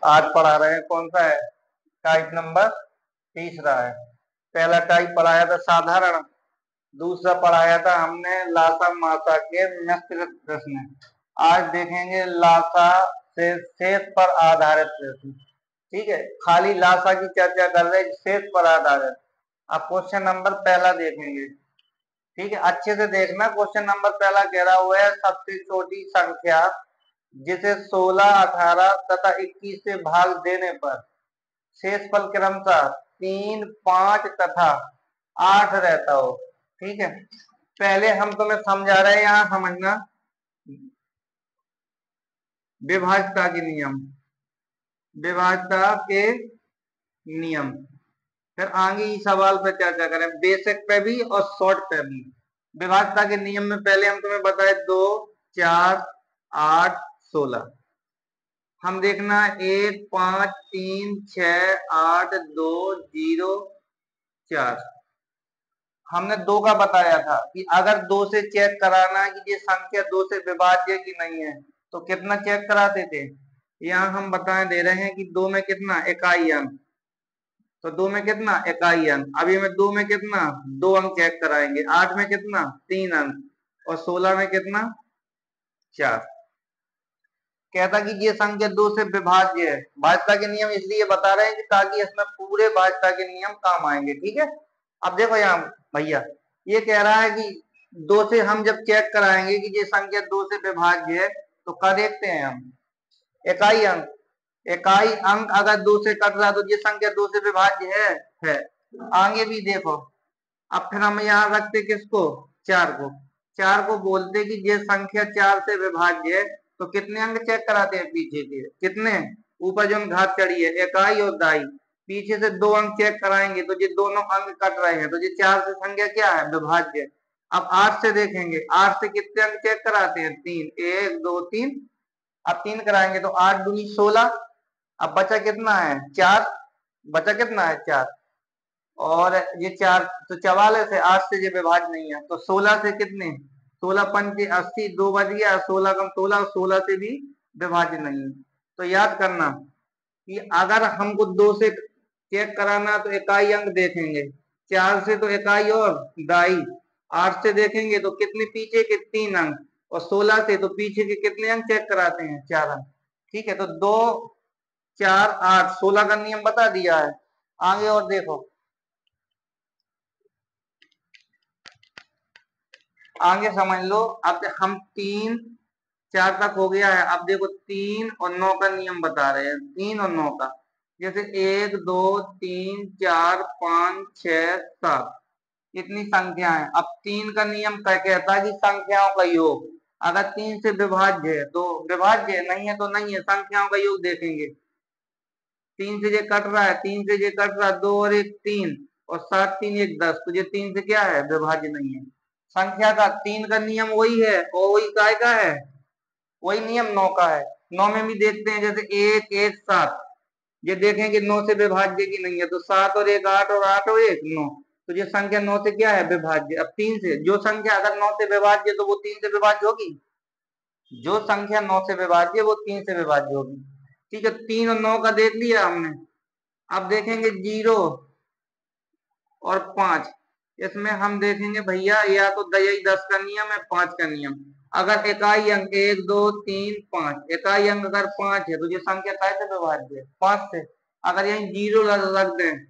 आज पढ़ा रहे हैं कौन सा है, टाइप नंबर तीसरा है। पहला टाइप पढ़ाया था साधारण, दूसरा पढ़ाया था हमने लासा मासा के मिश्रित प्रश्न। आज देखेंगे लासा से शेष पर आधारित प्रश्न। ठीक है, खाली लासा की चर्चा कर रहे हैं, शेष पर आधारित। अब क्वेश्चन नंबर पहला देखेंगे। ठीक है, अच्छे से देखना। क्वेश्चन नंबर पहला कह रहा हुआ है सबसे छोटी संख्या जिसे 16, 18 तथा 21 से भाग देने पर शेषफल क्रमशः 3, 5 तथा 8 रहता हो। ठीक है, पहले हम तुम्हें समझा रहे हैं, यहां समझना विभाज्यता के नियम, विभाज्यता के नियम। फिर आगे इस सवाल पर चर्चा करें, बेसिक पे भी और शॉर्ट पे भी। विभाज्यता के नियम में पहले हम तुम्हें बताए 2, 4, 8, 16। हम देखना 1, 5, 3, 6, 8, 2, 0, 4। हमने 2 का बताया था कि अगर 2 से चेक कराना है कि ये संख्या 2 से विभाज्य की नहीं है तो कितना चेक कराते थे। यहाँ हम बता दे रहे हैं कि 2 में कितना इकाई अंक, तो 2 में कितना इकाई अंक। अभी हमें 2 में कितना 2 अंक चेक कराएंगे, 8 में कितना 3 अंक और 16 में कितना 4। कहता कि ये संख्या 2 से विभाज्य है। भाज्यता के नियम इसलिए बता रहे हैं कि ताकि इसमें पूरे भाज्यता के नियम काम आएंगे। ठीक है, अब देखो यहाँ भैया ये कह रहा है कि 2 से हम जब चेक कराएंगे कि ये संख्या 2 से विभाज्य है तो क्या देखते हैं हम, इकाई अंक। इकाई अंक अगर 2 से कट रहा तो ये संख्या 2 से विभाज्य है। आगे भी देखो, अब फिर हम यहाँ रखते किसको, 4 को। 4 को बोलते कि ये संख्या 4 से विभाज्य है तो कितने अंक चेक कराते हैं पीछे के, कितने, ऊपर जो घात चढ़ी है इकाई और दाई, पीछे से 2 अंक चेक कराएंगे तो ये दोनों अंक कट रहे हैं तो ये 4 से संख्या क्या है, विभाज्य। अब 8 से देखेंगे, 8 से कितने अंक चेक कराते हैं, 3, 1, 2, 3। अब 3 कराएंगे तो 8 दूनी 16। अब बचा कितना है 4, बचा कितना है 4 और ये 4 तो 44 है, 8 से ये विभाज्य नहीं है तो 16 से कितने, 16 पंचे 80, 2 बच गया, 16 कम 16, 16 से भी विभाज्य नहीं है। तो याद करना कि अगर हमको 2 से चेक कराना तो इकाई अंक देखेंगे, 4 से तो इकाई और दाई, 8 से देखेंगे तो कितने पीछे के 3 अंक और 16 से तो पीछे के कितने अंक चेक कराते हैं 4 अंक। ठीक है, तो 2, 4, 8, 16 का नियम बता दिया है। आगे और देखो, आगे समझ लो। अब हम 3, 4 तक हो गया है। अब देखो 3 और 9 का नियम बता रहे हैं, 3 और 9 का। जैसे 1, 2, 3, 4, 5, 6, 7 इतनी संख्या है। अब 3 का नियम क्या कहता है कि संख्याओं का योग अगर 3 से विभाज्य है तो विभाज्य है, नहीं है तो नहीं है, संख्याओं का योग देखेंगे। 3 से ये कट रहा है, 3 से ये कट रहा है, 2 और 1 3 और 7 3 1 10, तो ये 3 से क्या है, विभाज्य नहीं है। संख्या का 3 का नियम वही है और वही काय का है, वही नियम 9 का है। 9 में भी देखते हैं, जैसे 1, 1, 7 ये देखेंगे 9 से विभाज्य की नहीं है तो 7 और 1 8 और 8 और 1 9, तो ये संख्या 9 से क्या है, विभाज्य। अब 3 से जो संख्या अगर 9 से विभाज्य तो वो 3 से विभाज्य होगी, जो संख्या 9 से विभाज्य वो 3 से विभाज्य होगी। ठीक है, 3 और 9 का देख लिया हमने। अब देखेंगे 0 और 5, इसमें हम देखेंगे भैया या तो दयाई 10 का नियम है, 5 का नियम। अगर इकाई अंक 1, 2, 3, 5, इकाई अंक अगर 5 है तो ये संख्या कैसे विभाज्य है, 5 से। अगर यही 0 रख दें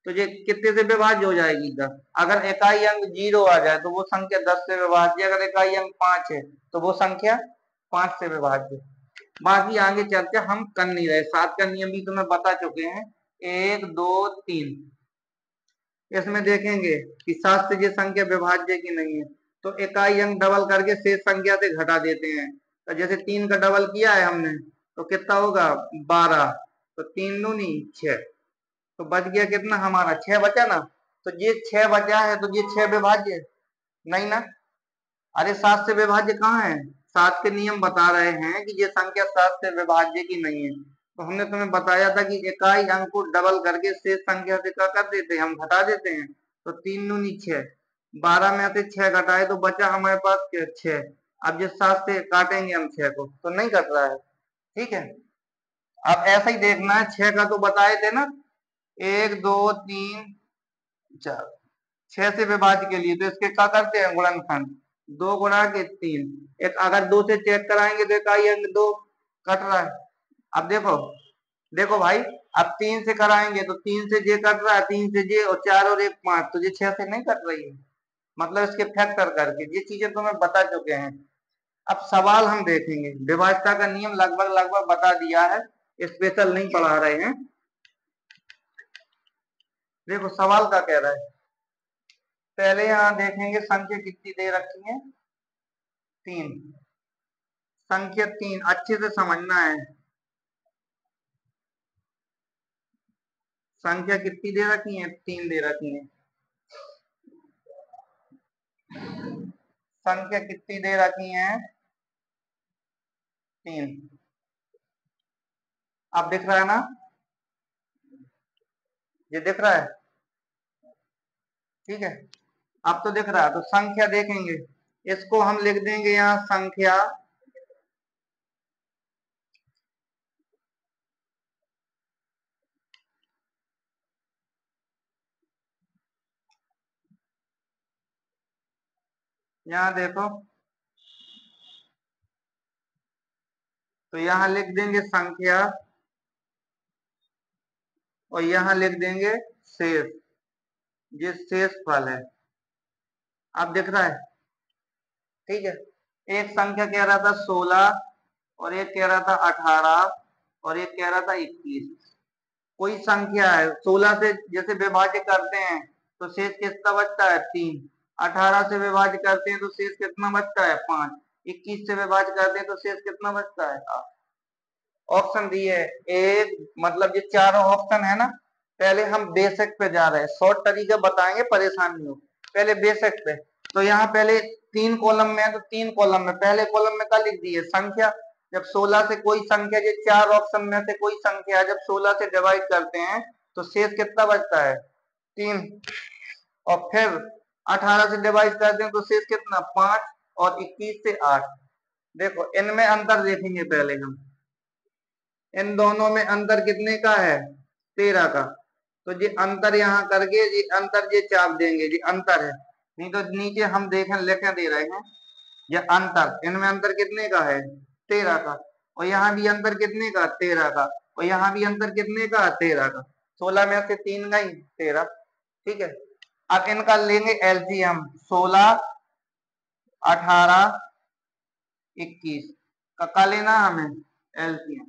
तो ये कितने से विभाज्य हो जाएगी, 10। अगर इकाई अंक 0 आ जाए तो वो संख्या 10 से विभाज्य, अगर इकाई अंक 5 है तो वो संख्या 5 से विभाज्य। बाकी आगे चर्चा हम कर नहीं रहे, 7 का नियम भी तुम्हें बता चुके हैं, 1, 2, 3। इसमें देखेंगे कि 7 से ये संख्या विभाज्य की नहीं है तो इकाई अंक डबल करके शेष संख्या से घटा देते हैं। तो जैसे 3 का डबल किया है हमने तो कितना होगा 12, तो 3 दूनी 6, तो बच गया कितना हमारा 6 बचा ना। तो ये 6 बचा है तो ये 6 विभाज्य नहीं ना, अरे 7 से विभाज्य कहाँ है, 7 के नियम बता रहे हैं कि ये संख्या 7 से विभाज्य की नहीं है। तो हमने तुम्हें बताया था कि इकाई अंक को डबल करके शेष संख्या से क्या कर देते हैं, हम घटा देते हैं। तो 3 दूनी 6, 12 में से 6 घटाए तो बचा हमारे पास 6। अब जिस 7 से काटेंगे हम 6 को तो नहीं कट रहा है। ठीक है, अब ऐसा ही देखना है, 6 का तो बताए थे ना, 1 2 3 4, 6 से विभाज्य के लिए तो इसके क्या करते हैं गुणनखंड, 2 गुणा के 3। एक अगर 2 से चेक कराएंगे तो इकाई अंक 2 कट रहा है। अब देखो देखो भाई, अब 3 से कराएंगे तो 3 से जे कट रहा है, 3 से जे, और 4 और 1 5, तो ये 6 से नहीं कट रही है, मतलब इसके फैक्टर करके। ये चीजें तो मैं बता चुके हैं। अब सवाल हम देखेंगे, विभाज्यता का नियम लगभग लगभग बता दिया है, स्पेशल नहीं पढ़ा रहे हैं। देखो सवाल का कह रहा है, पहले यहाँ देखेंगे संख्या कितनी दे रखी है, 3। संख्या 3 अच्छे से समझना है, संख्या कितनी दे रखी है, 3 दे रखी है। संख्या कितनी दे रखी है, 3। अब दिख रहा है ना, ये दिख रहा है, ठीक है। अब तो दिख रहा है, तो संख्या देखेंगे, इसको हम लिख देंगे यहाँ संख्या, यहाँ देखो, तो यहाँ लिख देंगे संख्या और यहाँ लिख देंगे शेष, ये शेष फल है। अब दिख रहा है, ठीक है। एक संख्या कह रहा था 16 और एक कह रहा था 18 और एक कह रहा था 21। कोई संख्या है 16 से जैसे विभाज्य करते हैं तो शेष कितना बचता है, 3। 18 से विभाज्य करते हैं तो शेष कितना बचता है, 5। 21 से विभाज्य करते हैं तो शेष कितना बचता है, 8। ऑप्शन दिए एक, मतलब ये चारों ऑप्शन है ना। पहले हम बेसिक पे जा रहे हैं, शॉर्ट तरीका बताएंगे, परेशान नहीं हो। पहले बेसिक पे, तो यहाँ पहले 3 कॉलम में है, तो 3 कॉलम में पहले कॉलम में क्या लिख दिए, संख्या। जब 16 से कोई संख्या, ये 4 ऑप्शन में से कोई संख्या जब 16 से डिवाइड करते हैं तो शेष कितना बचता है, 3। और फिर 18 से डिवाइड करते हैं तो शेष कितना, 5। और 21 से 8। देखो इनमें अंतर देखेंगे पहले हम, इन दोनों में अंतर कितने का है, 13 का। तो ये अंतर यहाँ करके, ये अंतर ये चाप देंगे, ये अंतर है। नहीं तो नीचे हम देखें लिखे दे रहे हैं, ये अंतर, इनमें अंतर कितने का है, 13 का। और यहाँ भी अंतर कितने का, 13 का। और यहाँ भी अंतर कितने का, 13 का। 16 में से 3 गई, 13, ठीक है। अब इनका लेंगे एलसीएम, 16 18 21 का लेना हमें एलसीएम।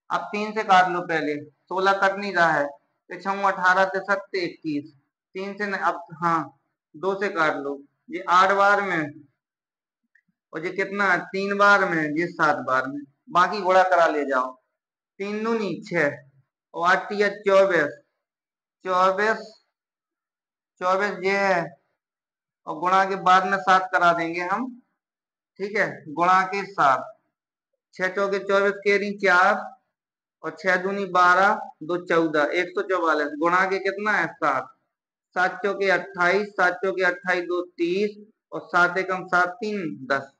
अब 3 से काट लो पहले, 16 कट नहीं रहा है, पिछा 18 से 7 21, 3 से नहीं, अब हाँ 2 से काट लो, ये 8 बार में, और ये कितना है, 3 बार में, ये 7 बार में। बाकी गुणा करा ले जाओ, 3 दूनी 6 और 8 या 24, 24 24 ये है, और गुणा के बाद में 7 करा देंगे हम, ठीक है। गुणा के 7, 6 चौके 24 के रही 4, और 6 दूनी 12, 2 14, 144, गुणा के कितना है, 7। 7 चौके 28, 7 चौके 28, 2 30, और 7 एकम 7 3 10।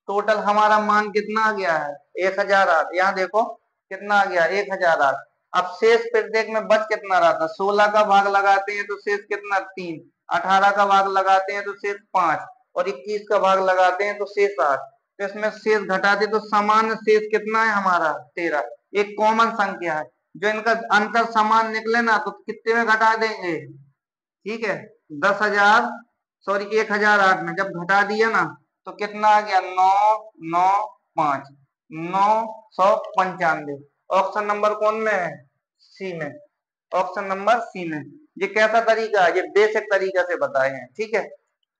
टोटल हमारा मान कितना आ गया है, 1008। यहाँ देखो कितना आ गया, 1008। अब शेष प्रत्येक में बच कितना रहा था, 16 का भाग लगाते हैं तो शेष कितना, 3। 18 का भाग लगाते हैं तो शेष 5, और 21 का भाग लगाते हैं तो शेष 8। तो इसमें शेष घटाते तो समान शेष कितना है हमारा, 13। एक कॉमन संख्या है, जो इनका अंतर समान निकले ना तो कितने में घटा देंगे, ठीक है। 10,000, सॉरी 1008 में जब घटा दिया ना तो कितना आ गया, 995, 995। ऑप्शन नंबर कौन में है, सी में। ऑप्शन नंबर सी में। ये कैसा तरीका है, ये बेसिक तरीका से बताए हैं, ठीक है।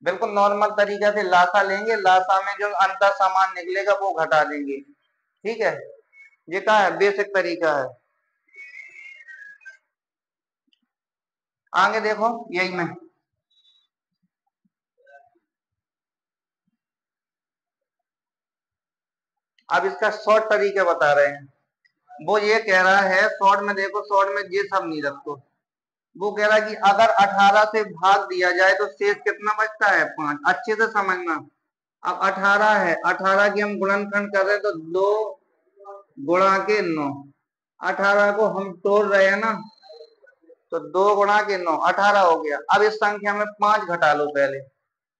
बिल्कुल नॉर्मल तरीका से लासा लेंगे, लासा में जो अंतर समान निकलेगा वो घटा देंगे, ठीक है। ये क्या है, बेसिक तरीका है। आगे देखो यही में, अब इसका शॉर्ट तरीका बता रहे हैं। वो ये कह रहा है शॉर्ट में, देखो शॉर्ट में ये सब नहीं रखो। वो कह रहा है कि अगर 18 से भाग दिया जाए तो शेष कितना बचता है, 5। अच्छे से समझना। अब 18 है, 18 की हम गुणनखंड कर रहे हैं तो 2 गुणा के 9, 18 को हम तोड़ रहे हैं ना, तो 2 गुणा के 9 18 हो गया। अब इस संख्या में 5 घटा लो पहले,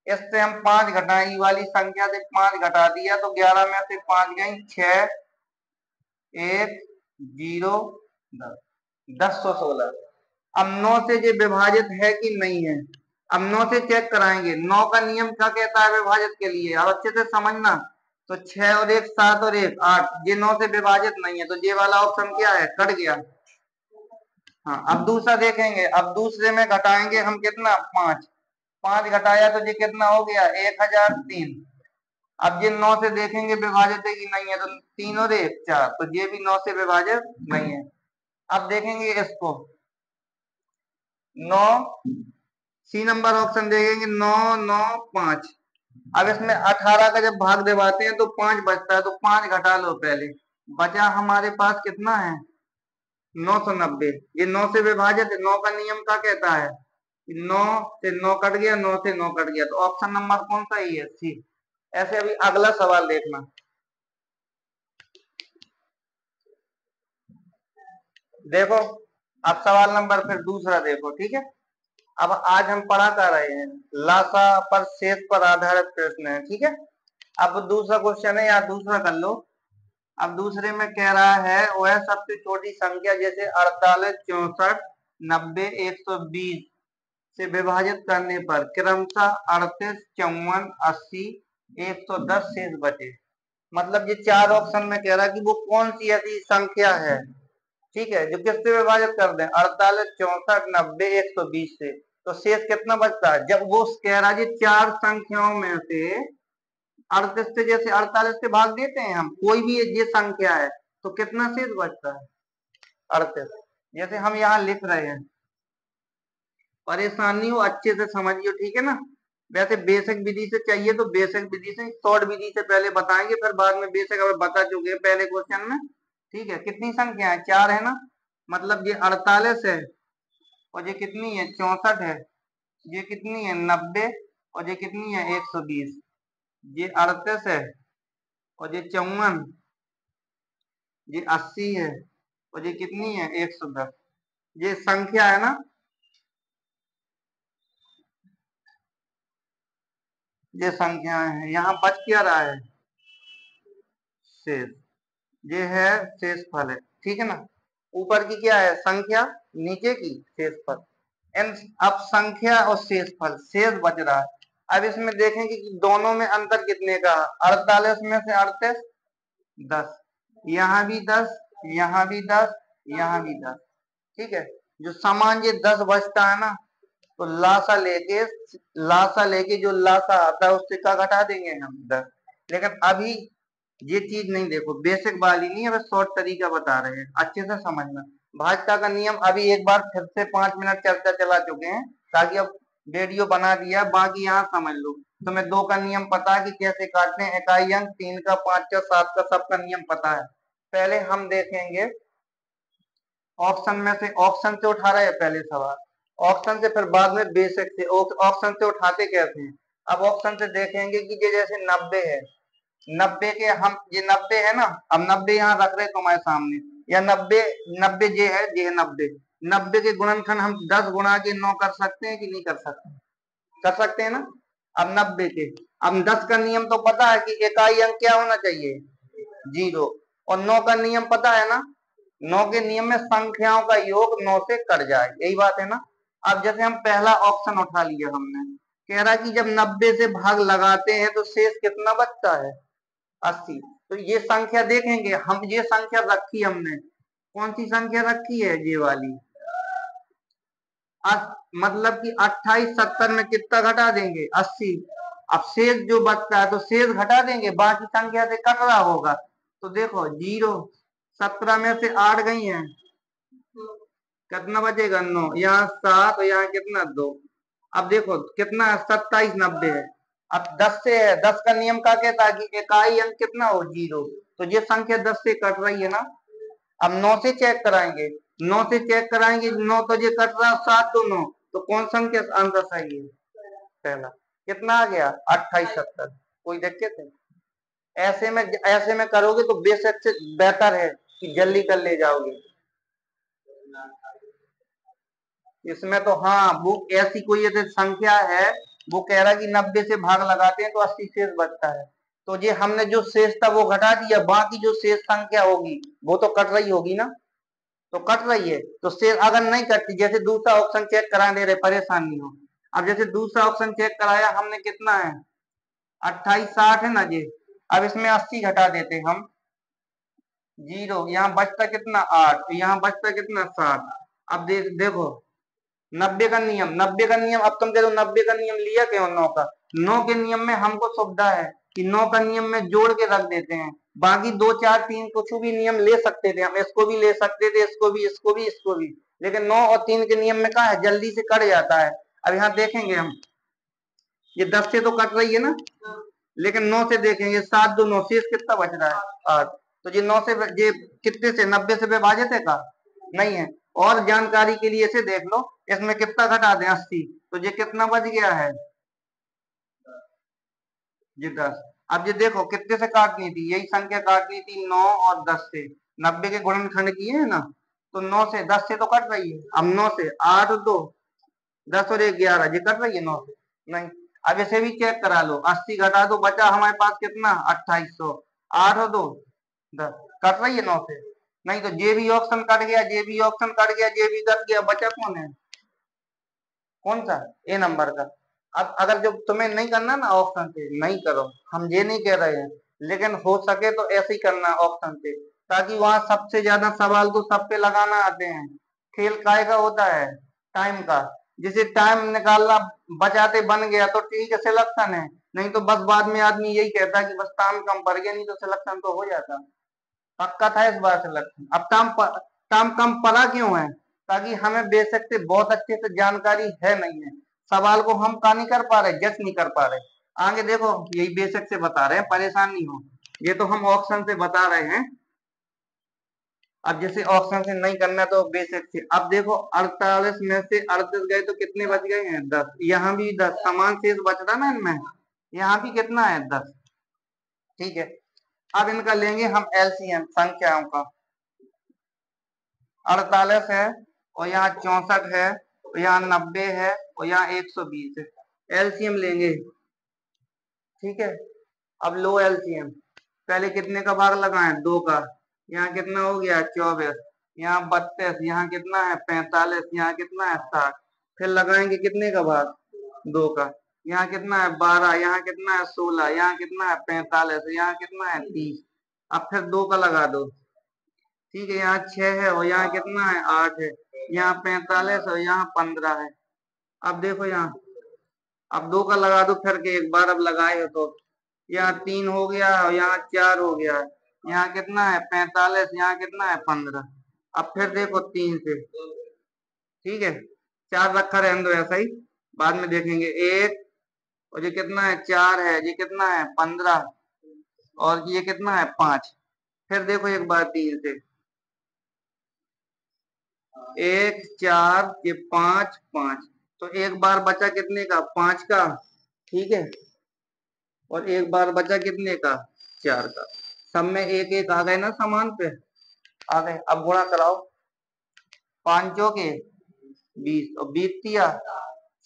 इससे हम 5 घटाएं, ये वाली संख्या से 5 घटा दिया तो 11 में से 5 गई 6, 1, 0, 10, 1016। अब 9 से ये विभाजित है कि नहीं है, अब 9 से चेक कराएंगे। 9 का नियम क्या कहता है विभाजित के लिए, अब अच्छे से समझना। तो 6 और 1 7 और 1 8, ये 9 से विभाजित नहीं है, तो ये वाला ऑप्शन क्या है, कट गया। हाँ, अब दूसरा देखेंगे। अब दूसरे में घटाएंगे हम कितना, 5, 5 घटाया तो ये कितना हो गया, 1003। अब ये 9 से देखेंगे विभाजित है कि नहीं है, तो 3 और 1 4, तो ये भी 9 से विभाजित नहीं है। अब देखेंगे इसको, 9 सी नंबर ऑप्शन देखेंगे, 9 9 5। अब इसमें 18 का जब भाग दिवाते हैं तो 5 बचता है, तो 5 घटा लो पहले, बचा हमारे पास कितना है, 990। ये 9 से विभाजित है, 9 का नियम क्या कहता है, 9 से 9 कट गया, 9 से 9 कट गया, तो ऑप्शन नंबर कौन सा ही है, सी। ऐसे अभी अगला सवाल देखना, देखो। अब सवाल नंबर फिर दूसरा देखो, ठीक है। अब आज हम पढ़ा कर रहे हैं लासा पर शेष पर आधारित प्रश्न है, ठीक है। अब दूसरा क्वेश्चन है, या दूसरा कर लो। अब दूसरे में कह रहा है वह सबसे छोटी संख्या जैसे 48 64 90 120 से विभाजित करने पर क्रमशः 38 54 80 110 शेष बचे। मतलब ये 4 ऑप्शन में कह रहा है कि वो कौन सी ऐसी संख्या है, ठीक है, जो किससे विभाजित कर दें, 48 64 90 120 से, तो शेष कितना बचता है। जब वो कह रहा है 4 संख्याओं में से 38 से, जैसे 48 से भाग देते हैं हम, कोई भी ये संख्या है, तो कितना शेष बचता है, 38। जैसे हम यहाँ लिख रहे हैं, परेशानी हो अच्छे से समझिए, ठीक है ना। वैसे बेसिक विधि से चाहिए तो बेसिक विधि से, शॉर्ट विधि से पहले बताएंगे, फिर बाद में बेसिक अगर बता चुके हैं पहले क्वेश्चन में, ठीक है। कितनी संख्या है, 4 है ना, मतलब ये 48 है, और ये कितनी है, 64 है, ये कितनी है, 90, और ये कितनी है, 120। ये 38 है, और ये 54, ये 80 है, और ये कितनी है, 110। ये संख्या है ना, ये संख्या है। यहाँ बच क्या रहा है, शेष, ये है शेष फल है, ठीक है ना। ऊपर की क्या है, संख्या, नीचे की शेषफल। अब संख्या और शेषफल, शेष बच रहा है। अब इसमें देखेंगे कि दोनों में अंतर कितने का, 48 में से 38 10, यहाँ भी 10, यहाँ भी 10, यहाँ भी 10, ठीक है। जो समान ये 10 बचता है ना, तो लासा लेके जो लासा आता है उससे क्या घटा देंगे हम, 10। लेकिन अभी ये चीज नहीं, देखो बेसिक वाली नहीं है, बस शॉर्ट तरीका बता रहे हैं, अच्छे से समझना। भाजपा का नियम अभी एक बार फिर से 5 मिनट चर्चा चला चुके हैं, ताकि अब वीडियो बना दिया, बाकी यहाँ समझ लो। तुम्हें 2 का नियम पता है कि कैसे काटते हैं, इकाई अंक, 3 का, 5 का, 7 का, सबका नियम पता है। पहले हम देखेंगे ऑप्शन में से, ऑप्शन से उठा रहे हैं पहले सवाल, ऑप्शन से, फिर बाद में बेसिक से। ऑप्शन से उठाते कैसे हैं, अब ऑप्शन से देखेंगे कि ये जैसे 90 है, 90 के हम, ये 90 है ना, अब 90 यहाँ रख रहे तुम्हारे सामने, या 90 90 ये है 90, 90 के गुणनखंड हम 10 गुणा के 9 कर सकते हैं कि नहीं कर सकते, कर सकते हैं ना। अब 90 के, अब 10 का नियम तो पता है कि इकाई अंक क्या होना चाहिए, 0, और 9 का नियम पता है ना, 9 के नियम में संख्याओं का योग 9 से कट जाए, यही बात है ना। अब जैसे हम पहला ऑप्शन उठा लिया हमने, कह रहा कि जब 90 से भाग लगाते हैं तो शेष कितना बचता है, 80। तो ये संख्या देखेंगे हम, ये संख्या रखी हमने, कौन सी संख्या रखी है, ये वाली। मतलब कि 28 70 में कितना घटा देंगे, 80। अब शेष जो बचता है तो शेष घटा देंगे, बाकी संख्या से कट रहा होगा, तो देखो 0, 17 में से 8 गई हैं, कितना बचेगा, 9, यहाँ 7, और यहाँ कितना, 2। अब देखो कितना है, 27 90 है। अब 10 से है, 10 का नियम क्या कहता है कि इकाई अंक कितना हो, 0, तो ये संख्या 10 से कट रही है ना। अब 9 से चेक कराएंगे, 9 से चेक कराएंगे, 9 तो ये कट रहा है, 7 तो 9, तो कौन संख्या आंसर सही है, पहला। कितना आ गया, 28 70। कोई दिक्कत है, ऐसे में करोगे तो बेशक से बेहतर है, कि जल्दी कर ले जाओगे? इसमें तो हाँ, वो ऐसी कोई ऐसी संख्या है, वो कह रहा है कि 90 से भाग लगाते हैं तो 80 शेष बचता है। तो ये हमने जो शेष था वो घटा दिया, बाकी जो शेष संख्या होगी वो तो कट रही होगी ना, तो कट रही है। तो शेष अगर नहीं कटती, जैसे दूसरा ऑप्शन चेक करा दे रहे, परेशान नहीं हो। अब जैसे दूसरा ऑप्शन चेक कराया हमने, कितना है 28 60 है ना जी। अब इसमें 80 घटा देते हम, 0, यहाँ बचता कितना 8, यहाँ बचता कितना 7। अब देखो 90 का नियम, 90 का नियम, अब तुम कह दो 90 का नियम लिया क्यों 9 का? 9 के नियम में हमको सुविधा है कि 9 का नियम में जोड़ के रख देते हैं, बाकी 2 4 3 कुछ भी नियम ले सकते थे हम, इसको भी ले सकते थे, इसको भी, इसको भी, इसको भी, लेकिन 9 और 3 के नियम में क्या है, जल्दी से कट जाता है। अब यहाँ देखेंगे हम, ये 10 से तो कट रही है ना, लेकिन 9 से देखेंगे, 7 2 9, शेष कितना बच रहा है 8। तो ये 9 से, ये कितने से, 90 से विभाजित है का? नहीं है। और जानकारी के लिए इसे देख लो, इसमें कितना घटा दें 80, तो ये कितना बच गया है, ये 10। अब ये देखो कितने से काटनी थी, यही संख्या काटनी थी 9 और 10 से, 90 के गुणनखंड किए है ना, तो 9 से 10 से तो कट रही है। अब 9 से 8 2 10 और 1 11, ये कट रही है 9 से? नहीं। अब इसे भी चेक करा लो, 80 घटा दो, बचा हमारे पास कितना 2800, 8 और 2 10, कट रही है 9 से? नहीं। तो जे भी ऑप्शन कट गया, जे भी ऑप्शन कट गया, जे भी कट गया, बचा कौन है, कौन सा, ए नंबर का। अब अगर जो तुम्हें नहीं करना ना ऑप्शन से, नहीं करो, हम ये नहीं कह रहे हैं, लेकिन हो सके तो ऐसे ही करना ऑप्शन से, ताकि वहां सबसे ज्यादा सवाल तो सब पे लगाना आते हैं। खेल काय का होता है, टाइम का। जिसे टाइम निकालना बचाते बन गया तो ठीक है, सिलेक्शन है, नहीं तो बस बाद में आदमी यही कहता है कि बस टाइम कम पड़ गया, नहीं तो सिलेक्शन तो हो जाता। पक्का था इस बार सिलेक्शन। अब टाइम कम पड़ा क्यों है, ताकि हमें बेसिक से बहुत अच्छे से जानकारी है नहीं है, सवाल को हम का नहीं कर पा रहे, जज नहीं कर पा रहे। आगे देखो यही बेसिक से बता रहे हैं, परेशान नहीं हो, ये तो हम ऑप्शन से बता रहे हैं। अब जैसे ऑप्शन से नहीं करना तो बेसिक से। अब देखो 48 में से 38 गए तो कितने बच गए हैं 10, यहाँ भी 10, समान शेष बच रहा ना इनमें, यहाँ भी कितना है 10। ठीक है। अब इनका लेंगे हम एलसीएम संख्याओं का। 48 है और यहाँ 64 है और यहाँ 90 है और यहाँ 120 है, एलसीएम लेंगे। ठीक है। अब लो एलसीएम, पहले कितने का भाग लगाएं, 2 का, यहाँ कितना हो गया 24, यहाँ 32, यहाँ कितना है 45, यहाँ कितना है 60, फिर लगाएंगे कितने का भाग, 2 का, यहाँ कितना है 12, यहाँ कितना है 16, यहाँ कितना है 45, यहाँ कितना है 30। अब फिर 2 का लगा दो। ठीक है। यहाँ 6 है और यहाँ कितना है 8 है, यहाँ 45 और यहाँ 15 है। अब देखो यहाँ, अब 2 का लगा दो फिर के एक बार, अब लगाए हो तो यहाँ 3 हो गया और यहाँ 4 हो गया, यहाँ कितना है 45, यहाँ कितना है 15। अब फिर देखो 3 से, ठीक है, 4 रखा रहने दो ऐसा ही, बाद में देखेंगे। 1 और ये कितना है 4 है, ये कितना है 15 और ये कितना है 5। फिर देखो एक बार 3 से, 1 4 ये 5 5, तो एक बार बचा कितने का 5 का। ठीक है। और एक बार बचा कितने का 4 का। सब में एक एक आ गए ना समान पे, आ गए। अब गुणा कराओ, 5 के 20 और 20 तिया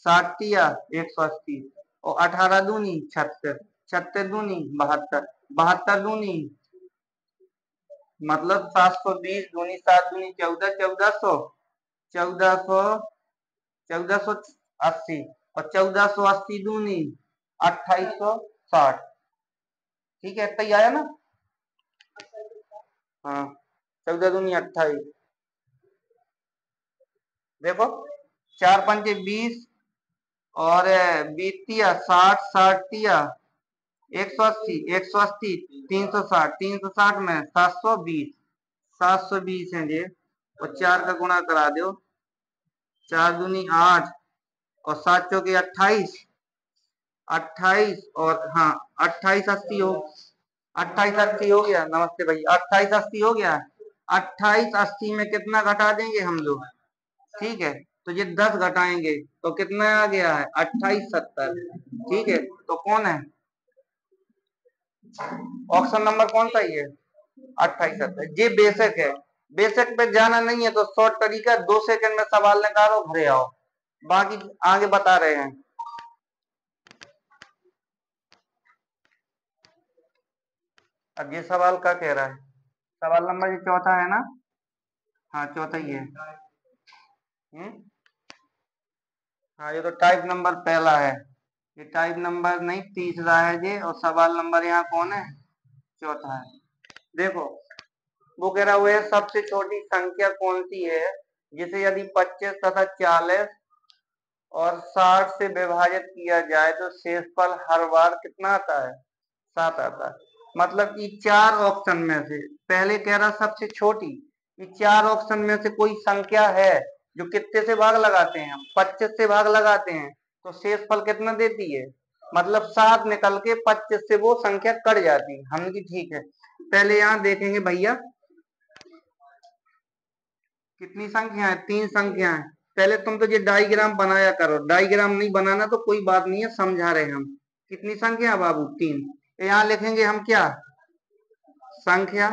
60 तिया 180 और 18 दूनी 36, 36 दूनी 72, 72 दूनी मतलब 720 दूनी 7 दूनी 14, 1400, 1400, 1480 और 1480 दूनी 2860। ठीक है, इतना ही आया ना। हाँ, 14 दूनी 28, देखो 4 पंचे 20 और 20 तिया 60, 60 तिया 180, 180 360, 360 में 720, 720 है ये, और 4 का गुणा करा दो, 4 दूनी 8 और 7 चौके 28, 28 और हाँ 28 80 हो, 28 80 हो गया। नमस्ते भाई, 28 80 हो गया। 28 80 में कितना घटा देंगे हम लोग, ठीक है, तो ये 10 घटाएंगे तो कितना आ गया है 28 70। ठीक है, तो कौन है ऑप्शन नंबर कौन सा ही है 28 आता है। ये बेसिक है, बेसिक पे जाना नहीं है तो शॉर्ट तरीका 2 सेकंड में सवाल निकालो भरे आओ, बाकी आगे बता रहे हैं। अब ये सवाल क्या कह रहा है, सवाल नंबर ये चौथा है ना, हाँ चौथा ही है। हाँ ये तो टाइप नंबर पहला है, ये टाइप नंबर नहीं तीसरा है ये, और सवाल नंबर यहाँ कौन है, चौथा है। देखो वो कह रहा हुआ है सबसे छोटी संख्या कौन सी है जिसे यदि 25 तथा 40 और 60 से विभाजित किया जाए तो शेषफल हर बार कितना आता है, 7 आता है। मतलब कि 4 ऑप्शन में से, पहले कह रहा सबसे छोटी, कि 4 ऑप्शन में से कोई संख्या है जो कितने से भाग लगाते हैं, 25 से भाग लगाते हैं तो शेषफल कितना देती है, मतलब 7 निकल के 25 से वो संख्या कट जाती है। हम की ठीक है, पहले यहाँ देखेंगे भैया कितनी संख्या है, 3 संख्या है। पहले तुम तो ये डायग्राम बनाया करो, डायग्राम नहीं बनाना तो कोई बात नहीं है, समझा रहे हम। कितनी संख्या बाबू, 3। यहाँ लिखेंगे हम क्या, संख्या,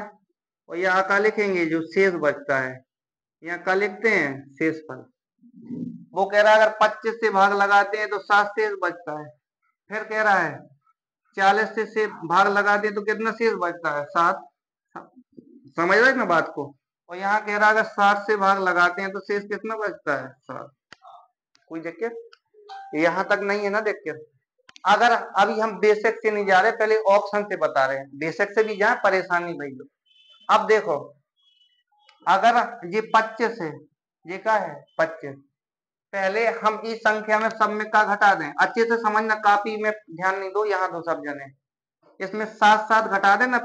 और यहाँ का लिखेंगे जो शेष बचता है, यहाँ का लिखते हैं शेषफल। वो कह रहा है अगर 25 से भाग लगाते हैं तो 7 शेष बचता है। फिर कह रहा है 40 से भाग लगाते हैं तो कितना शेष बचता है, 7। समझ रहे ना बात को। और यहाँ कह रहा है अगर 60 से भाग लगाते हैं तो शेष कितना बचता है, 7। कोई दिक्कत यहाँ तक नहीं है ना दिक्कत। अगर अभी हम बेसिक से नहीं जा रहे, पहले ऑप्शन से बता रहे हैं, बेसिक से भी जाए परेशानी भैया। अब देखो अगर ये 25 है, ये क्या है 25, पहले हम इस संख्या में सब में का घटा दें, अच्छे से समझना, कॉपी में ध्यान नहीं दो, यहाँ दो सब जने, इसमें 7 7 घटा देना,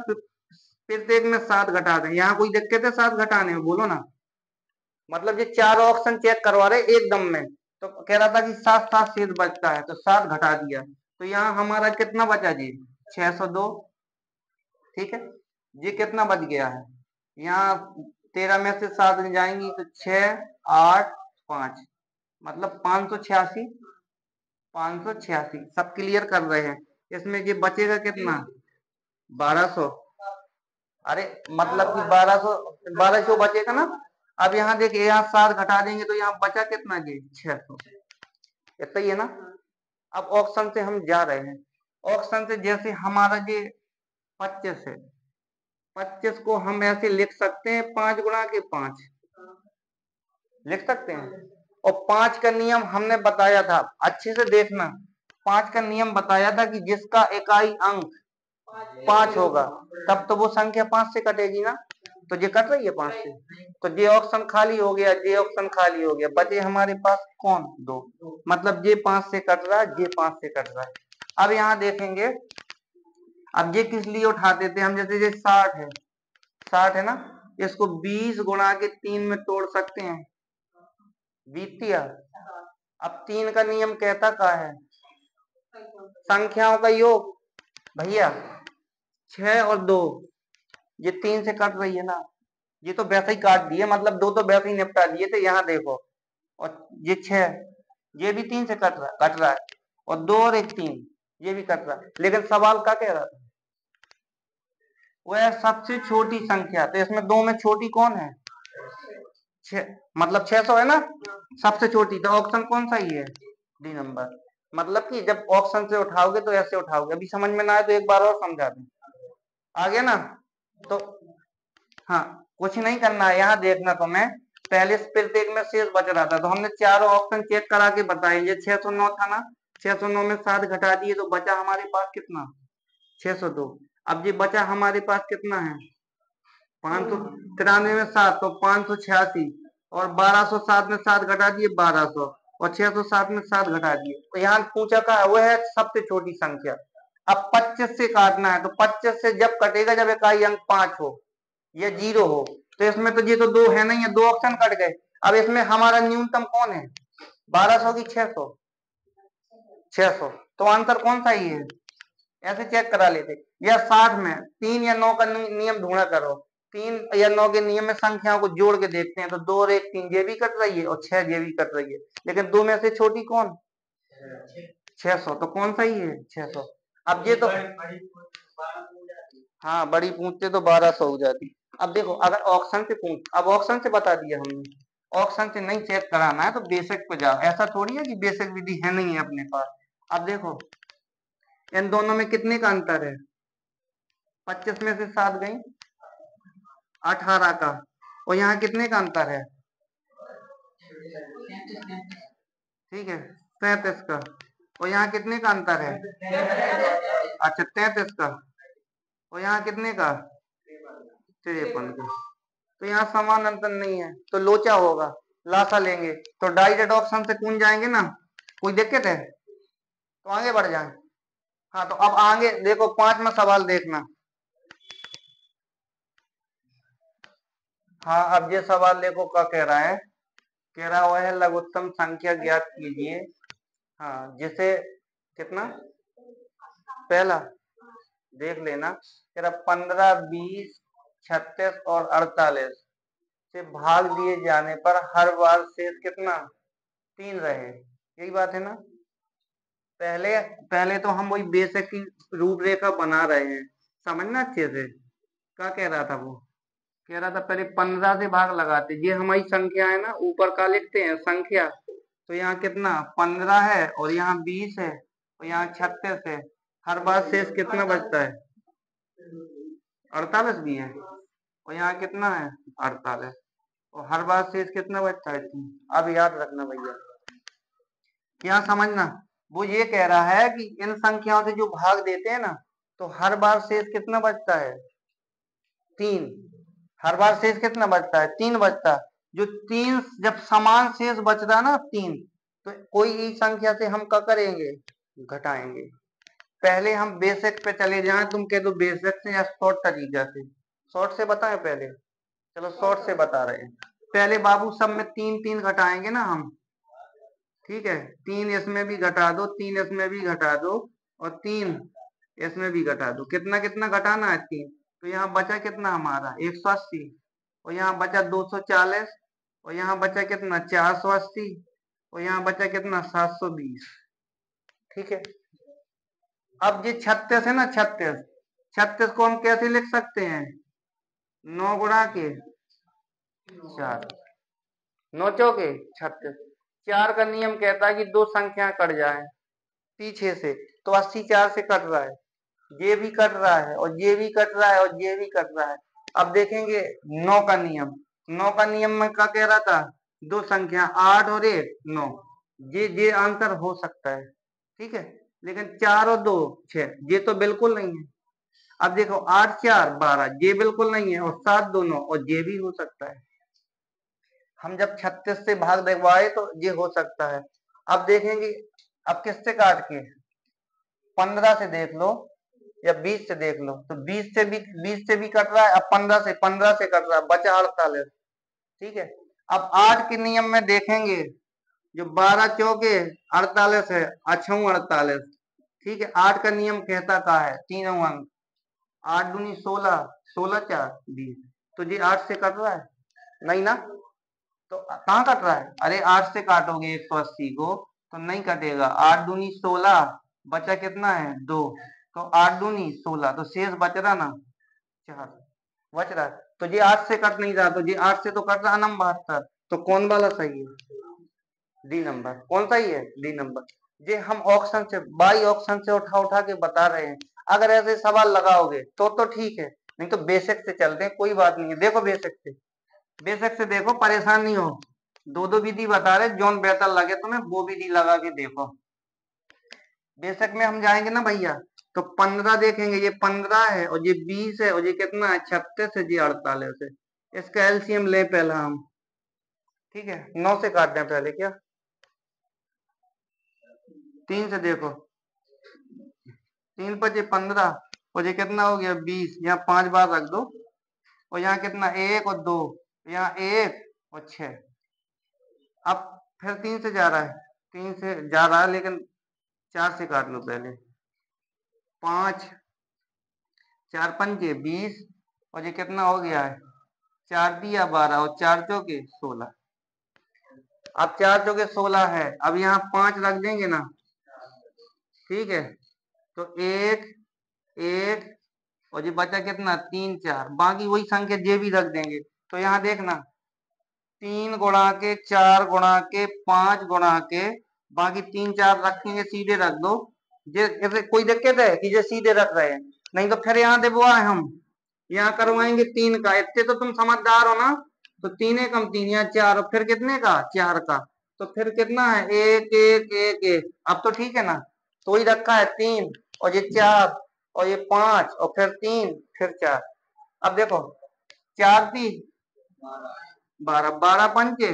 प्रत्येक में 7 घटा दें। यहाँ कोई दिक्कत है 7 घटाने में, बोलो ना। मतलब ये 4 ऑप्शन चेक करवा रहे एकदम में, तो कह रहा था कि 7 7 शेष बचता है तो 7 घटा दिया, तो यहाँ हमारा कितना बचा जी, 602। ठीक है, ये कितना बच गया है, यहाँ 13 में से 7 जाएंगी तो 6 8 5, मतलब 586। 586 सब क्लियर कर रहे हैं। इसमें ये बचेगा कितना, 1200। अरे मतलब कि 1200 बचेगा ना। अब यहाँ देखिए, यहाँ 7 घटा देंगे तो यहाँ बचा कितना जी, 600। इतना ही है ना। अब ऑप्शन से हम जा रहे हैं, ऑप्शन से जैसे हमारा ये 25 है, 25 को हम ऐसे लिख सकते हैं 5 गुणा के 5 लिख सकते हैं। और 5 का नियम हमने बताया था, अच्छे से देखना, 5 का नियम बताया था कि जिसका इकाई अंक 5 होगा तब तो वो संख्या 5 से कटेगी ना, तो ये कट रही है 5 से, तो ये ऑप्शन खाली हो गया, ये ऑप्शन खाली हो गया, बचे हमारे पास कौन, 2। मतलब ये 5 से कट रहा है, ये 5 से कट रहा है। अब यहाँ देखेंगे, अब ये किस लिए उठा देते हैं हम, जैसे ये 60 है, 60 है ना, इसको 20 गुणा के 3 में तोड़ सकते हैं, 20। अब 3 का नियम कहता क्या है, संख्याओं का योग भैया, 6 और 2, ये 3 से कट रही है ना, ये तो वैसे ही काट दिए, मतलब 2 तो वैसे ही निपटा दिए थे, यहाँ देखो, और ये 6, ये भी 3 से कट रहा है, और 2 और 1 3, ये भी कट रहा है। लेकिन सवाल क्या कह रहा था, वह सबसे छोटी संख्या, तो इसमें 2 में छोटी कौन है, 6, मतलब 600 है ना सबसे छोटी, तो ऑप्शन कौन सा ही है, डी नंबर। मतलब कि जब ऑप्शन से उठाओगे तो ऐसे उठाओगे, अभी समझ में ना आए तो एक बार और समझा दूं, आ गया ना। तो हाँ, कुछ नहीं करना है, यहाँ देखना तो मैं पहले प्रत्येक में शेष बच रहा था, तो हमने चारों ऑप्शन चेक करा के बताए, ये 609 था ना, 609 में 7 घटा दिए तो बचा हमारे पास कितना, 602। अब ये बचा हमारे पास कितना है, 593 में 7 तो 586, और 1207 में 7 घटा दिए 1200, और 607 में 7 घटा दिए, तो यहाँ पूछा का वो है सबसे छोटी संख्या। अब 25 से काटना है, तो 25 से जब कटेगा जब इकाई अंक 5 हो या 0 हो, तो इसमें तो ये तो 2 है नहीं है, 2 ऑप्शन कट गए। अब इसमें हमारा न्यूनतम कौन है, 1200 की 600, 600, तो आंसर कौन सा ही है, ऐसे चेक करा लेते। या 60 में 3 या 9 का नियम ढूंढा करो, 3 या 9 के नियम में संख्याओं को जोड़ के देखते हैं, तो 2 और 1 3, ये भी कट रही है, और 6 ये भी कट रही है, लेकिन 2 में से छोटी कौन, 600, तो कौन सा ही है, 600। अब ये तो हाँ बड़ी पूछते तो 1200 हो जाती। अब देखो अगर ऑप्शन से पूछ, अब ऑप्शन से बता दिया हमने, ऑप्शन से नहीं चेक कराना है तो बेसिक पे जाओ। ऐसा थोड़ी है कि बेसिक विधि है नहीं है अपने पास। अब देखो इन दोनों में कितने का अंतर है, 25 में से 7 गई 18 का, और यहाँ कितने का अंतर है, ठीक है 37 का, और यहाँ कितने का अंतर है, अच्छा 33 का, और यहाँ कितने का 53 का। तो यहाँ समान अंतर नहीं है तो लोचा होगा, लासा लेंगे तो डाइरेक्ट ऑप्शन से कौन जाएंगे ना, कोई दिक्कत है तो आगे बढ़ जाए। हाँ तो अब आगे देखो 5वां सवाल देखना। हाँ अब ये सवाल देखो क्या कह रहा है, कह रहा हुआ है लघुत्तम संख्या ज्ञात कीजिए। हाँ जिसे कितना, पहला देख लेना, कह रहा 15, 20, 36 और 48 से भाग दिए जाने पर हर बार शेष कितना 3 रहे, यही बात है ना। पहले पहले तो हम वही बेसिक की रूपरेखा बना रहे हैं, समझना अच्छे से। क्या कह रहा था वो, कह रहा था पहले 15 से भाग लगाते, ये हमारी संख्या है ना, ऊपर का लिखते हैं संख्या, तो यहाँ कितना 15 है और यहाँ 20 है और यहाँ 36 है, हर बार शेष कितना बचता है 48 भी है, और यहाँ कितना है 48, और हर बार शेष कितना बचता है 3। अब याद रखना भैया, यहाँ समझना, वो ये कह रहा है कि इन संख्याओं से जो भाग देते हैं ना तो हर बार शेष कितना बचता है 3, हर बार शेष कितना बचता है 3 बचता है। जो 3 जब समान शेष बच रहा है ना 3, तो कोई एक संख्या से हम क्या करेंगे घटाएंगे। पहले हम बेसिक पे चले जाएं, तुम कह दो बेसिक से या शॉर्ट तरीका से, शॉर्ट से बताएं पहले, चलो शॉर्ट से बता रहे हैं। पहले बाबू सब में 3 3 घटाएंगे ना हम, ठीक है 3 इसमें भी घटा दो, 3 इसमें भी घटा दो, और 3 इसमें भी घटा दो, कितना कितना घटाना है 3, तो यहाँ बचा कितना हमारा 180, और यहाँ बचा 240, और यहाँ बचा कितना 480, और यहाँ बचा कितना 720, ठीक है। अब ये 36 है ना, 36 को हम कैसे लिख सकते हैं, 9 गुणा के 4, 9 चौके 36, 4 का नियम कहता है कि दो संख्या कट जाए पीछे से, तो 80 4 से कट रहा है, ये भी कट रहा है और ये भी कट रहा है और ये भी कट रहा है। अब देखेंगे 9 का नियम, 9 का नियम में क्या कह रहा था, दो संख्या 8 और 1 9, ये आंसर हो सकता है, ठीक है, लेकिन 4 और 2 6 ये तो बिल्कुल नहीं है। अब देखो 8 4 12 ये बिल्कुल नहीं है, और 7 2 9 और ये भी हो सकता है। हम जब 36 से भाग दिखवाए तो ये हो सकता है। अब देखेंगे, अब किससे काट के, 15 से देख लो या 20 से देख लो, तो 20 से भी कट रहा है, अब 15 से कट रहा है, बचा 48, ठीक है। अब 8 के नियम में देखेंगे, जो 12 चौके 48 है, अच्छों 48, ठीक है। 8 का नियम कहता का है तीनों अंक, 8 दूनी 16, 16 4 20, तो ये 8 से कट रहा है नहीं ना, तो कहाँ कट रहा है, अरे 8 से काटोगे 180 को तो नहीं कटेगा, 8 दूनी 16, बचा कितना है 2, तो 8 दूनी 16, तो शेष बच रहा ना 4 बच रहा है, तो ये 8 से कट नहीं रहा, तो ये 8 से तो कट रहा नंबर 72, तो कौन वाला सही है, डी नंबर। कौन सही है, डी नंबर। ये हम ऑप्शन से बाई ऑप्शन से उठा उठा के बता रहे हैं, अगर ऐसे सवाल लगाओगे तो ठीक है, नहीं तो बेसिक से चलते हैं, कोई बात नहीं है। देखो बेसिक से देखो, परेशान नहीं हो, दो दो विधि बता रहे, जोन बेहतर लगे तुम्हें वो विधि लगा के देखो। बेसिक में हम जाएंगे ना भैया, तो 15 देखेंगे, ये 15 है और ये 20 है और ये कितना है 36 है, ये 48 है, इसका एलसीएम ले पहला हम, ठीक है 9 से काट दें पहले, क्या 3 से देखो, 3 5 15 और ये कितना हो गया 20, यहाँ 5 बार रख दो, और यहाँ कितना 1 और 2, यहाँ 1 और 6, अब फिर 3 से जा रहा है, 3 से जा रहा है लेकिन 4 से काट लो पहले, 5 4 पंजे 20, और ये कितना हो गया है 4 दिया 12 और 4 चौके 16, अब 4 चौके 16 है, अब यहाँ 5 रख देंगे ना, ठीक है, तो 1 1 और ये बचा कितना 3 4, बाकी वही संख्या जे भी रख देंगे। तो यहाँ देखना 3 गुणा के 4 गुणा के 5 गुणा के, बाकी 3 4 रखेंगे सीधे रख दो। जे ऐसे कोई दिक्कत है कि जे सीधे रख रहे हैं, नहीं तो फिर यहाँ दिलवाए हम यहाँ करवाएंगे 3 का। इतने तो तुम समझदार हो ना। तो 3 एकम 3 या 4, और फिर कितने का 4 का। तो फिर कितना है 1 1 1 1। अब तो ठीक है ना। तो वही रखा है 3 और ये 4 और ये 5 और फिर 3 फिर 4। अब देखो 4 थी 12, 12 पंचे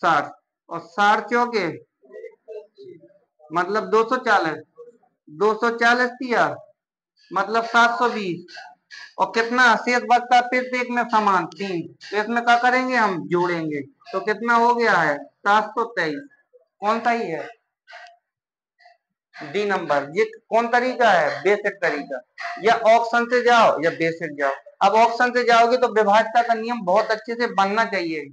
60 और 60 चौके मतलब 240, 240 दिया मतलब 720। और कितना शेष बचता प्रत्येक में समान 3। तो इसमें क्या करेंगे हम जोड़ेंगे। तो कितना हो गया है 723। कौन सा ही है डी नंबर। ये कौन तरीका है बेसिक तरीका। या ऑप्शन से जाओ या बेसिक जाओ। अब ऑप्शन से जाओगे तो विभाज्यता का नियम बहुत अच्छे से बनना चाहिए।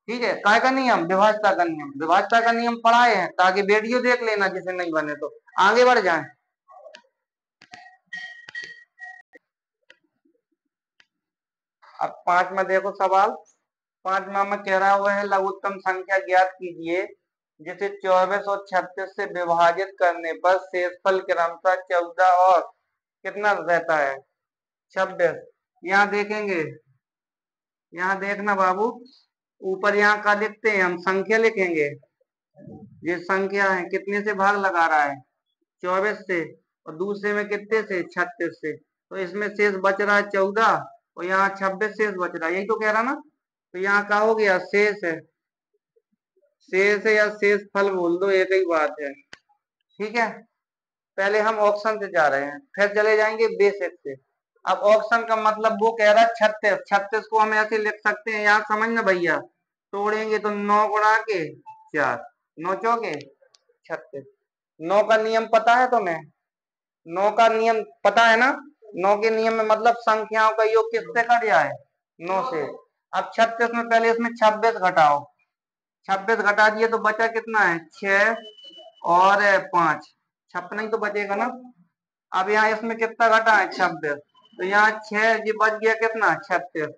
ठीक है काय का नियम विभाज्यता का नियम। विभाज्यता का नियम पढ़ाए हैं ताकि वीडियो देख लेना जिसे नहीं बने तो आगे बढ़ जाए। अब 5 में देखो सवाल। 5वां में कह रहा हुआ है लघुत्तम संख्या ज्ञात कीजिए जिसे 24 और 36 से विभाजित करने पर शेषफल क्रमशः 14 और कितना रहता है 26। यहाँ देखेंगे, यहाँ देखना बाबू ऊपर यहाँ का लिखते हैं हम संख्या लिखेंगे। ये संख्या है कितने से भाग लगा रहा है 24 से और दूसरे में कितने से 36 से। तो इसमें शेष बच रहा है 14 और यहाँ 26 शेष बच रहा है। यही तो कह रहा ना। तो यहाँ का हो गया शेष है, शेष है या शेष फल बोल दो एक ही बात है। ठीक है पहले हम ऑप्शन से जा रहे हैं फिर चले जाएंगे बेसिक से। अब ऑप्शन का मतलब वो कह रहा है 36। 36 को हम ऐसे लिख सकते हैं यहाँ समझना भैया। तोड़ेंगे तो 9 गुणा के 4, 9 चौके 36। 9 का नियम पता है तुम्हें। 9 का नियम पता है ना। 9 के नियम में मतलब संख्याओं का योग किससे कट जाए 9 से। अब 36 में पहले इसमें 26 घटाओ। 26 घटा दिए तो बचा कितना है 6 और 5, 56 ही तो बचेगा ना। अब यहाँ इसमें कितना घटा है 26। तो यहाँ 6 ये बच गया कितना 36।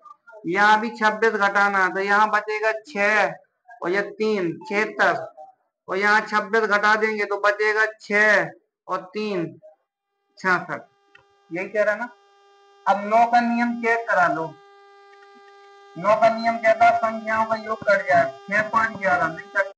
यहाँ भी 26 घटाना तो यहाँ बचेगा 6 और ये 3 76 और यहाँ 26 घटा देंगे तो बचेगा 6 और 3 66। यही कह रहा ना। अब 9 का नियम चेक करा लो। 9 का नियम कहता है संख्याओं का योग कर जाए 6 5 11 नहीं कर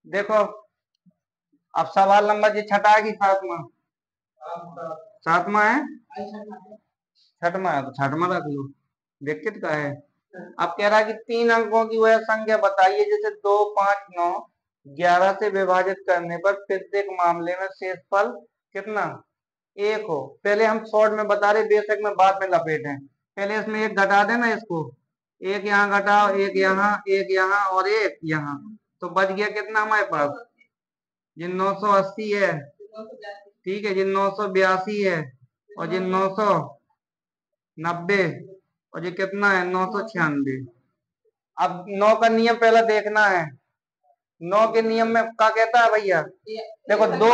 देखो अब सवाल नंबर जी छठा है कि सातवां? सातवां है। छठवां है तो छठवां रख लो, दिक्कत का है। अब कह रहा है कि 3 अंकों की वह संख्या बताइए जैसे 2, 5, 9, 11 से विभाजित करने पर प्रत्येक मामले में शेषफल कितना एक हो। पहले हम शॉर्ट में बता रहे, बेशक में बाद में लपेटे। पहले इसमें एक घटा देना, इसको एक यहाँ घटाओ, एक यहाँ और एक यहाँ, तो बच गया कितना हमारे पास? ये 980 है, ठीक है, ये 982 है, और ये 990, और ये कितना है? 996। अब 9 का नियम पहला देखना है। 9 के नियम में क्या कहता है भैया? देखो दो,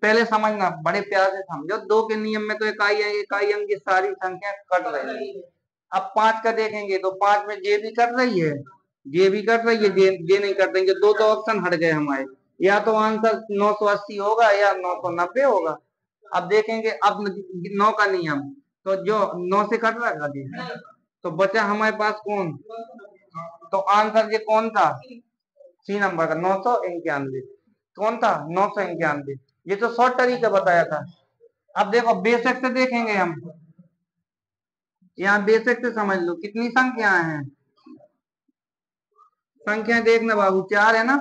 पहले समझना, बड़े प्यार से समझो। 2 के नियम में तो इकाई अंक की सारी संख्या कट रही है। अब 5 का देखेंगे तो 5 में जे भी कट रही है, जे भी कट रही है, जे नहीं कट रही है। दो तो ऑप्शन हट गए हमारे, या तो आंसर 980 होगा या 990 होगा। अब देखेंगे, अब 9 का नियम, तो जो 9 से कट रहा है तो बचा हमारे पास कौन? तो आंसर ये कौन था? सी नंबर का 991। कौन था? 991। ये तो शॉर्ट तरीका बताया था। अब देखो बेशक से देखेंगे हम, यहाँ बेशक से समझ लो कितनी संख्याएं हैं। संख्या देखना बाबू, 4 है ना,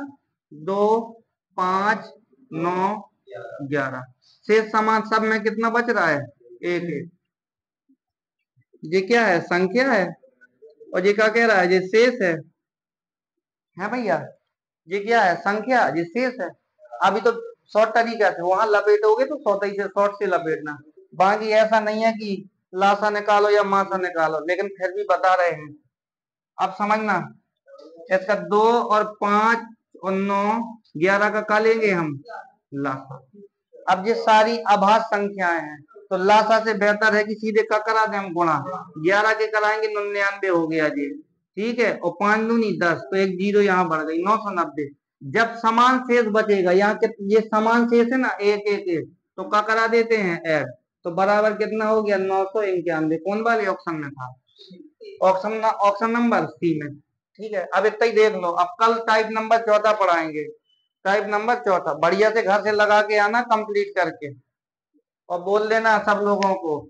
2, 5, 9, 11। शेष समान सब में कितना बच रहा है? एक एक। ये क्या है? संख्या है, और ये क्या कह रहा है? ये शेष है भैया। ये क्या है? संख्या, ये शेष है। अभी तो शॉर्ट तरीका से वहां लपेटोगे तो सौतई से शॉर्ट से लपेटना, बाकी ऐसा नहीं है कि लासा निकालो या मासा निकालो, लेकिन फिर भी बता रहे हैं। अब समझना, इसका 2 और 5 और 9, 11 का का लेंगे हम? लासा। अब ये सारी अभाज्य संख्याएं हैं, तो लासा से बेहतर है कि सीधे का करा दें हम गुणा। 11 के कराएंगे 99 हो गया जी, ठीक है, और 5 दूनी 10, तो एक जीरो यहाँ बढ़ गई, 990। जब समान शेष बचेगा, यहाँ के ये समान शेष है ना, एक एक एक, तो का करा देते हैं ऐड, तो बराबर कितना हो गया? 991। कौन वाले ऑप्शन में था? ऑप्शन नंबर सी में, ठीक है। अब इतना ही देख लो, अब कल टाइप नंबर 14 पढ़ाएंगे। टाइप नंबर 14 बढ़िया से घर से लगा के आना, कंप्लीट करके, और बोल देना सब लोगों को